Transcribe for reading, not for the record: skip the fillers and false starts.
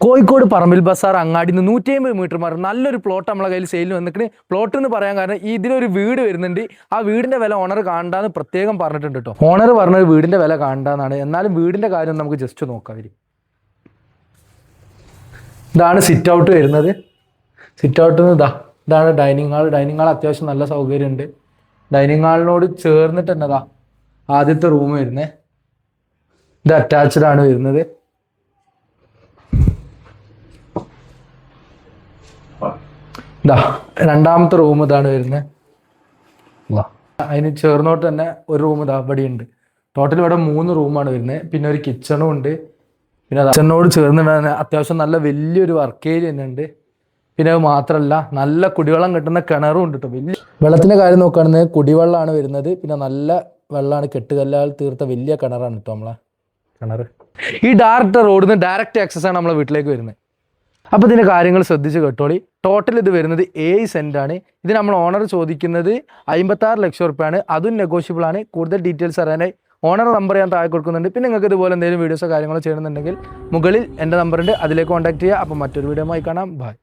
കോഴിക്കോട് പറമ്പിൽ ബസാർ അങ്ങാടി നിന്ന് 150 മീറ്റർ മാറി നല്ലൊരു പ്ലോട്ട് നമ്മളെ കയ്യിൽ സെയിലിന് വന്നിട്ട് പ്ലോട്ട് എന്ന് പറയാൻ കാരണം ഇതിലൊരു വീട് വരുന്നുണ്ട്. ആ വീടിന്റെ വില ഓണർ കാണണ്ടാന്ന് പ്രത്യേകം പറഞ്ഞിട്ടുണ്ട് കേട്ടോ. ഓണർ പറഞ്ഞത് വീടിന്റെ വില കാണണ്ടാന്നാണ്. എന്നാലും വീടിന്റെ കാര്യം നമുക്ക് ജസ്റ്റ് നോക്കാം. ഇതാണ് സിറ്റ് ഔട്ട് വരുന്നത്. സിറ്റ് ഔട്ട് ഇതാണ് ഡൈനിങ് ഹാൾ. ഡൈനിങ് ഹാൾ അത്യാവശ്യം നല്ല സൗകര്യമുണ്ട്. ഡൈനിങ് ഹാളിനോട് ചേർന്നിട്ട് തന്നെ ആദ്യത്തെ റൂം വരുന്നത്. ഇത് അറ്റാച്ച്ഡ് ആണ് വരുന്നത്. രണ്ടാമത്തെ റൂം ഇതാണ് വരുന്നത്. അതിന് ചേർന്നോട്ട് തന്നെ ഒരു റൂം ഇവിടെ ഉണ്ട്. ടോട്ടൽ ഇവിടെ 3 റൂമാണ് വരുന്നത്. പിന്നെ ഒരു കിച്ചണും ഉണ്ട്. പിന്നെ കിച്ചണിനോട് ചേർന്ന് തന്നെ അത്യാവശ്യം നല്ല വലിയൊരു വർക്ക് ഏരിയ തന്നെ ഉണ്ട്. പിന്നെ അത് മാത്രമല്ല നല്ല കുടിവെള്ളം കിട്ടുന്ന കിണറും ഉണ്ട് കേട്ടോ. വലിയ വെള്ളത്തിൻ്റെ കാര്യം നോക്കുകയാണെങ്കിൽ കുടിവെള്ളമാണ് വരുന്നത്. പിന്നെ നല്ല വെള്ളമാണ്, കെട്ടുകല്ലാൽ തീർത്ത വലിയ കിണറാണ് കേട്ടോ നമ്മളെ കിണർ. ഈ ഡയറക്റ്റ് റോഡിൽ നിന്ന് ഡയറക്റ്റ് ആക്സസ് ആണ് നമ്മളെ വീട്ടിലേക്ക് വരുന്നത്. അപ്പോൾ ഇതിൻ്റെ കാര്യങ്ങൾ ശ്രദ്ധിച്ച് കേട്ടോളി. ടോട്ടൽ ഇത് വരുന്നത് 7 സെൻറ്റാണ്. ഇത് നമ്മൾ ഓണർ ചോദിക്കുന്നത് 56 ലക്ഷം റുപ്യാണ്. അതും നെഗോഷ്യബിൾ ആണ്. കൂടുതൽ ഡീറ്റെയിൽസ് അറിയാനായി ഓണർ നമ്പർ ഞാൻ താഴെ കൊടുക്കുന്നുണ്ട്. പിന്നെ നിങ്ങൾക്ക് ഇതുപോലെ എന്തെങ്കിലും വീഡിയോസോ കാര്യങ്ങളോ ചെയ്യണമെന്നുണ്ടെങ്കിൽ മുകളിൽ എൻ്റെ നമ്പറുണ്ട്, അതിലേക്ക് കോൺടാക്ട് ചെയ്യുക. അപ്പോൾ മറ്റൊരു വീഡിയോ ആയി കാണാം. ബൈ.